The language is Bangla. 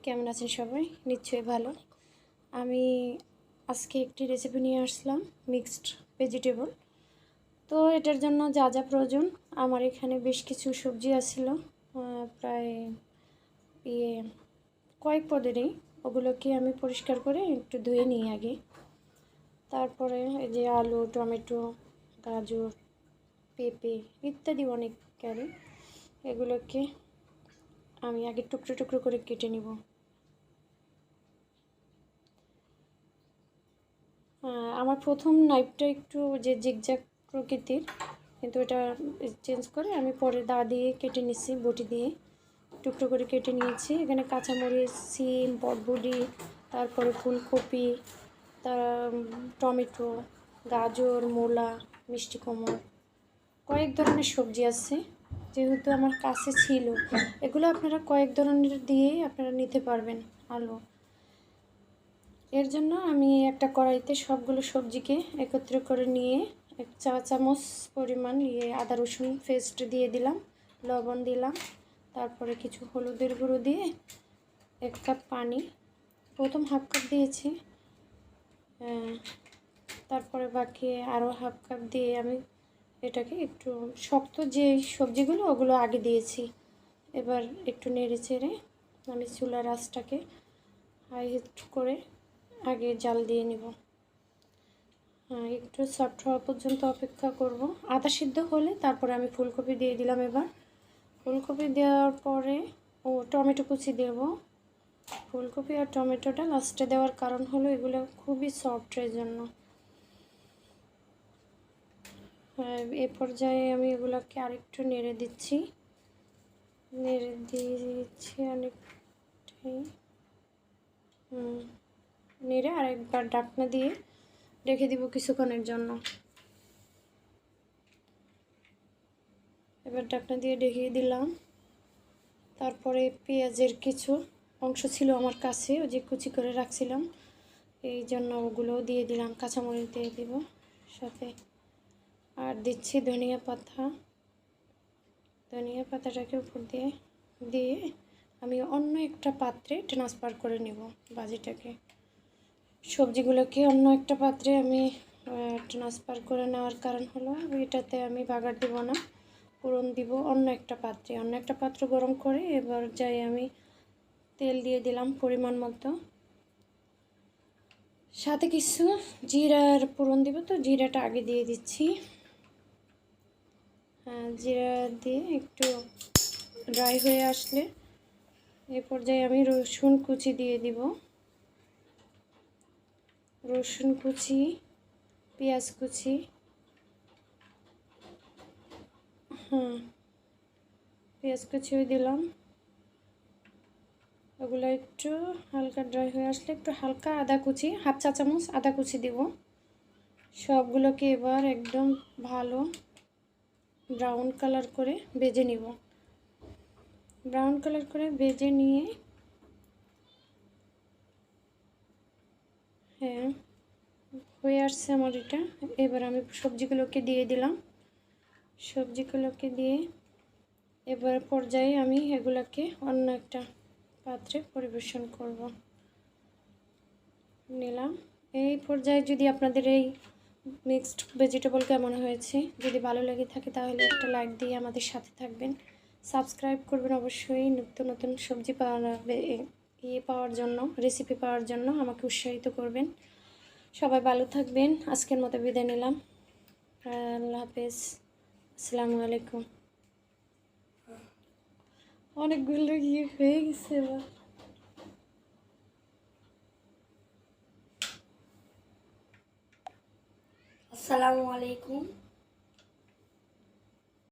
কেমন আছেন সবাই? নিশ্চয়ই ভালো। আমি আজকে একটি রেসিপি নিয়ে আসলাম, মিক্সড ভেজিটেবল। তো এটার জন্য যা যা প্রয়োজন, আমার এখানে বেশ কিছু সবজি আছিল, প্রায় কয়েক পদেরই। ওগুলোকে আমি পরিষ্কার করে একটু ধুয়ে নিই আগে। তারপরে এই যে আলু, টমেটো, গাজর, পেঁপে ইত্যাদি অনেক ক্যারি, এগুলোকে আমি আগে টুকরো টুকরো করে কেটে নিব। আমার প্রথম নাইফটা একটু যে জিগজ্যাগ প্রকৃতির, কিন্তু এটা চেঞ্জ করে আমি পরে দা দিয়ে কেটে নিচ্ছি, বটি দিয়ে টুকরো করে কেটে নিয়েছি। এখানে কাঁচামরিচ, সিম, বটবডি, তারপরে ফুলকপি, টমেটো, গাজর, মূলা, মিষ্টি কুমড়া, কয়েক ধরনের সবজি আছে। যেহেতু আমার কাছে ছিল, এগুলো আপনারা কয়েক ধরনের দিয়েই আপনারা নিতে পারবেন। আলু, এর জন্য আমি একটা কড়াইতে সবগুলো সবজিকে একত্র করে নিয়ে 1 চা চামচ পরিমাণ আদা রসুন পেস্ট দিয়ে দিলাম, লবণ দিলাম, তারপরে কিছু হলুদের গুঁড়ো দিয়ে 1 কাপ পানি, প্রথম হাফ কাপ দিয়েছি, তারপরে বাকি আরও হাফ কাপ দিয়ে আমি এটাকে একটু শক্ত যে সবজিগুলো ওগুলো আগে দিয়েছি। এবার একটু নেড়ে চেড়ে আমি চুলার আঁচটাকে হাই হিট করে আগে জাল দিয়ে নিব। একটু সফট হওয়া পর্যন্ত অপেক্ষা করব। আদা সিদ্ধ হলে তারপরে আমি ফুলকপি দিয়ে দিলাম। এবার ফুলকপি দেওয়ার পরে টমেটো কুচি দেব। ফুলকপি আর টমেটোটা লাস্টে দেওয়ার কারণ হলো এগুলো খুবই সফটের জন্য। এ পর্যায়ে আমি এগুলোকে আরেকটু নেড়ে দিচ্ছি, অনেকটাই নেড়ে আরেকবার ঢাকনা দিয়ে রেখে দিব কিছুক্ষণের জন্য। এবার ঢাকনা দিয়ে ঢেকে দিলাম। তারপরে পেঁয়াজের কিছু অংশ ছিল আমার কাছে, ওই যে কুচি করে রাখছিলাম, এই জন্য ওগুলোও দিয়ে দিলাম। কাঁচামরিচ দিয়ে দিব সাথে, আর দিচ্ছি ধনিয়া পাতা। ধনিয়া পাতাটাকে উপর দিয়ে আমি অন্য একটা পাত্রে ট্রান্সফার করে নেব ভাজিটাকে। সবজিগুলোকে অন্য একটা পাত্রে আমি ট্রান্সফার করে নেওয়ার কারণ হলো এটাতে আমি বাগার দেব না, ফোড়ন দিব অন্য একটা পাত্র গরম করে। এবার যাই আমি তেল দিয়ে দিলাম পরিমাণ মতো, সাথে কিছু জিরার ফোড়ন দিব, তো জিরাটা আগে দিয়ে দিচ্ছি। জিরা দিয়ে একটু ড্রাই হয়ে আসলে এ পর্যায়ে আমি রসুন কুচি দিয়ে দিব। রসুন কুচি, পেঁয়াজ কুচি, পেঁয়াজ কুচিও দিলাম। ওগুলো একটু হালকা ড্রাই হয়ে আসলে একটু হালকা আদা কুচি, হাফ চা চামচ আদা কুচি দেব। সবগুলোকে এবার একদম ভালো ব্রাউন কালার করে ভেজে নিব। ব্রাউন কালার করে ভেজে নিয়ে হয়ে আসছে আমার এটা। এবার আমি সবজিগুলোকে দিয়ে দিলাম। সবজিগুলোকে দিয়ে এবার পর্যায়ে আমি এগুলোকে অন্য একটা পাত্রে পরিবেশন করব নিলাম। এই পর্যায়ে যদি আপনাদের এই মিক্সড ভেজিটেবল কেমন হয়েছে, যদি ভালো লেগে থাকে তাহলে একটা লাইক দিয়ে আমাদের সাথে থাকবেন, সাবস্ক্রাইব করবেন অবশ্যই। নিত্য নতুন সবজি পাওয়ার জন্য, রেসিপি পাওয়ার জন্য আমাকে উৎসাহিত করবেন। সবাই ভালো থাকবেন। আজকের মতো বিদায় নিলাম। আল্লাহ হাফেজ, আসসালামু আলাইকুম। অনেকগুলো হয়ে গেছে এবার। আসসালামু আলাইকুম।